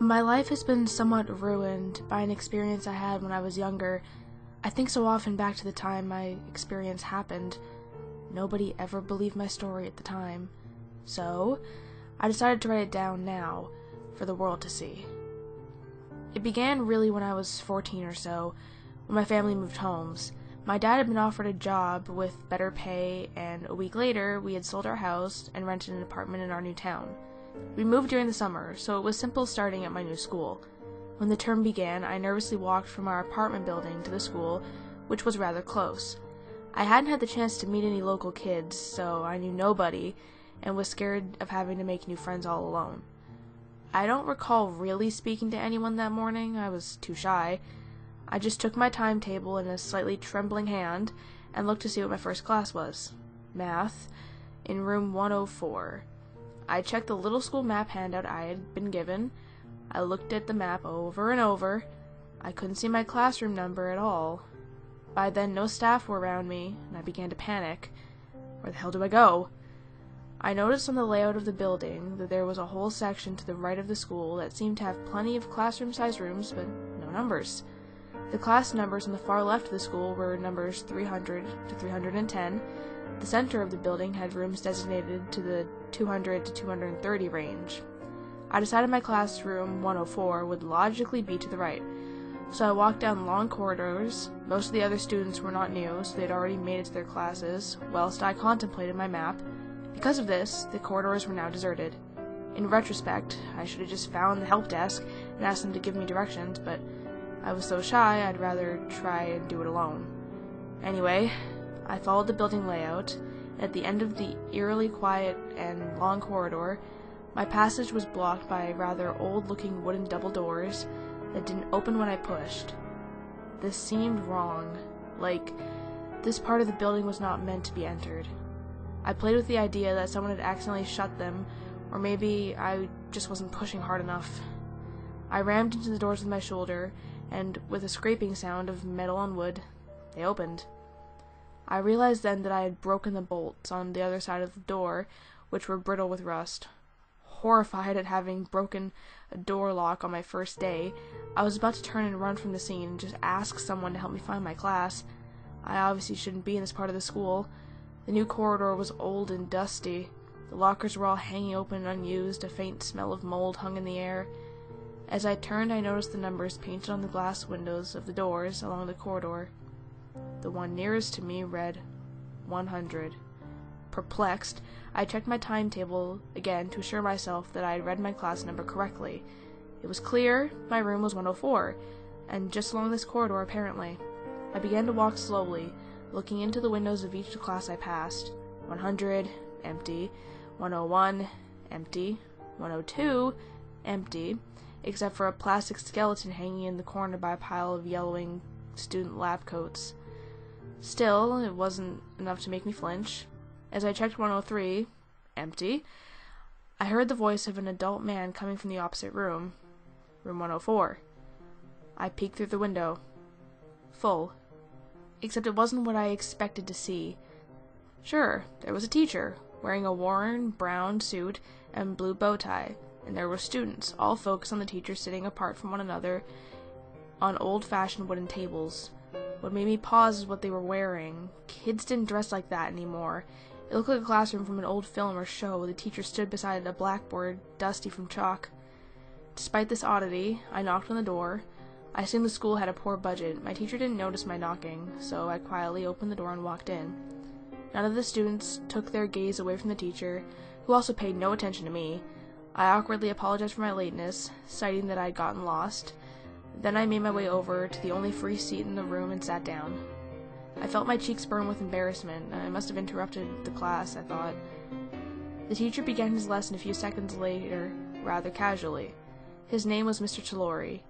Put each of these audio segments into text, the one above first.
My life has been somewhat ruined by an experience I had when I was younger. I think so often back to the time my experience happened. Nobody ever believed my story at the time. So, I decided to write it down now, for the world to see. It began really when I was 14 or so, when my family moved homes. My dad had been offered a job with better pay, and a week later, we had sold our house and rented an apartment in our new town. We moved during the summer, so it was simple starting at my new school. When the term began, I nervously walked from our apartment building to the school, which was rather close. I hadn't had the chance to meet any local kids, so I knew nobody, and was scared of having to make new friends all alone. I don't recall really speaking to anyone that morning. I was too shy. I just took my timetable in a slightly trembling hand and looked to see what my first class was. Math, in room 104. I checked the little school map handout I had been given. I looked at the map over and over. I couldn't see my classroom number at all. By then, no staff were around me, and I began to panic. Where the hell do I go? I noticed on the layout of the building that there was a whole section to the right of the school that seemed to have plenty of classroom-sized rooms, but no numbers. The class numbers on the far left of the school were numbers 300 to 310. The center of the building had rooms designated to the 200 to 230 range. I decided my classroom 104 would logically be to the right. So I walked down long corridors. Most of the other students were not new, so they'd already made it to their classes, whilst I contemplated my map. Because of this, the corridors were now deserted. In retrospect, I should have just found the help desk and asked them to give me directions, but I was so shy I'd rather try and do it alone. Anyway, I followed the building layout, and at the end of the eerily quiet and long corridor, my passage was blocked by rather old-looking wooden double doors that didn't open when I pushed. This seemed wrong, like this part of the building was not meant to be entered. I played with the idea that someone had accidentally shut them, or maybe I just wasn't pushing hard enough. I rammed into the doors with my shoulder, and with a scraping sound of metal on wood, they opened. I realized then that I had broken the bolts on the other side of the door, which were brittle with rust. Horrified at having broken a door lock on my first day, I was about to turn and run from the scene and just ask someone to help me find my class. I obviously shouldn't be in this part of the school. The new corridor was old and dusty. The lockers were all hanging open and unused. A faint smell of mold hung in the air. As I turned, I noticed the numbers painted on the glass windows of the doors along the corridor. The one nearest to me read 100. Perplexed, I checked my timetable again to assure myself that I had read my class number correctly. It was clear my room was 104, and just along this corridor apparently. I began to walk slowly, looking into the windows of each class I passed. 100, empty. 101, empty. 102, empty, except for a plastic skeleton hanging in the corner by a pile of yellowing student lab coats. Still, it wasn't enough to make me flinch. As I checked 103, empty, I heard the voice of an adult man coming from the opposite room, room 104. I peeked through the window. Full. Except it wasn't what I expected to see. Sure, there was a teacher, wearing a worn brown suit and blue bow tie, and there were students, all focused on the teacher sitting apart from one another on old-fashioned wooden tables. What made me pause is what they were wearing. Kids didn't dress like that anymore. It looked like a classroom from an old film or show. The teacher stood beside a blackboard, dusty from chalk. Despite this oddity, I knocked on the door. I assumed the school had a poor budget. My teacher didn't notice my knocking, so I quietly opened the door and walked in. None of the students took their gaze away from the teacher, who also paid no attention to me. I awkwardly apologized for my lateness, citing that I had gotten lost. Then I made my way over to the only free seat in the room and sat down. I felt my cheeks burn with embarrassment. I must have interrupted the class, I thought. The teacher began his lesson a few seconds later, rather casually. His name was Mr. Tallori.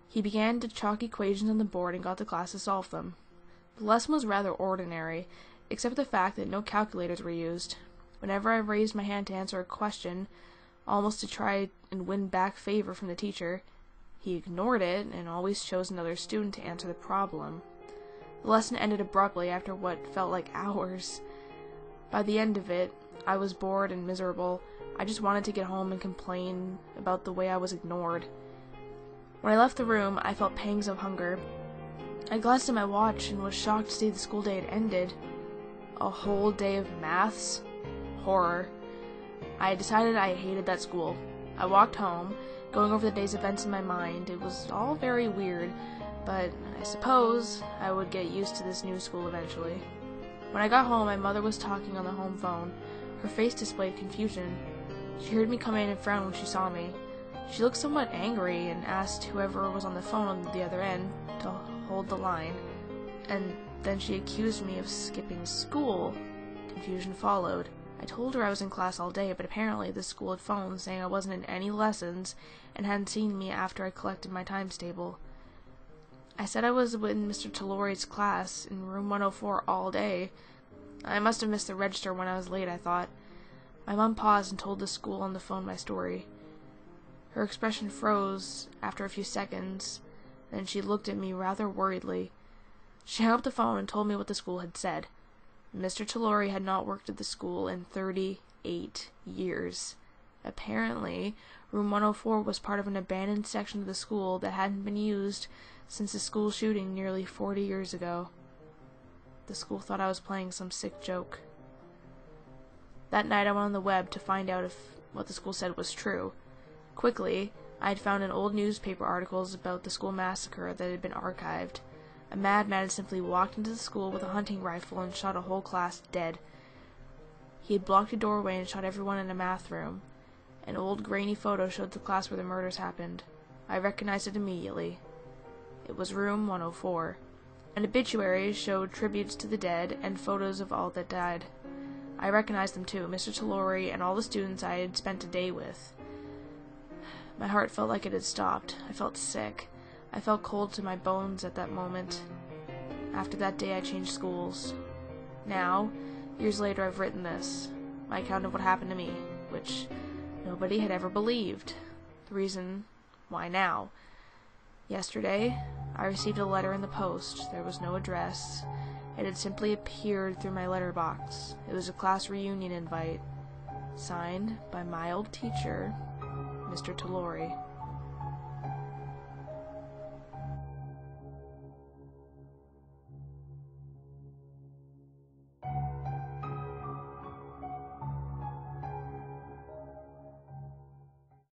He began to chalk equations on the board and got the class to solve them. The lesson was rather ordinary, except for the fact that no calculators were used. Whenever I raised my hand to answer a question, almost to try and win back favor from the teacher, he ignored it and always chose another student to answer the problem. The lesson ended abruptly after what felt like hours. By the end of it, I was bored and miserable. I just wanted to get home and complain about the way I was ignored. When I left the room, I felt pangs of hunger. I glanced at my watch and was shocked to see the school day had ended. A whole day of maths? Horror. I decided I hated that school. I walked home, going over the day's events in my mind. It was all very weird, but I suppose I would get used to this new school eventually. When I got home, my mother was talking on the home phone. Her face displayed confusion. She heard me come in and frowned when she saw me. She looked somewhat angry and asked whoever was on the phone on the other end to hold the line. And then she accused me of skipping school. Confusion followed. I told her I was in class all day, but apparently the school had phoned saying I wasn't in any lessons and hadn't seen me after I collected my times table. I said I was in Mr. Talori's class in room 104 all day. I must have missed the register when I was late, I thought. My mom paused and told the school on the phone my story. Her expression froze after a few seconds, then she looked at me rather worriedly. She hung up the phone and told me what the school had said. Mr. Talori had not worked at the school in 38 years. Apparently, room 104 was part of an abandoned section of the school that hadn't been used since the school shooting nearly 40 years ago. The school thought I was playing some sick joke. That night I went on the web to find out if what the school said was true. Quickly, I had found an old newspaper articles about the school massacre that had been archived. A madman had simply walked into the school with a hunting rifle and shot a whole class dead. He had blocked a doorway and shot everyone in a math room. An old grainy photo showed the class where the murders happened. I recognized it immediately. It was room 104. An obituary showed tributes to the dead and photos of all that died. I recognized them too, Mr. Talori and all the students I had spent a day with. My heart felt like it had stopped. I felt sick. I felt cold to my bones at that moment. After that day I changed schools. Now, years later, I've written this, my account of what happened to me, which nobody had ever believed. The reason why now. Yesterday, I received a letter in the post. There was no address. It had simply appeared through my letterbox. It was a class reunion invite, signed by my old teacher, Mr. Talori.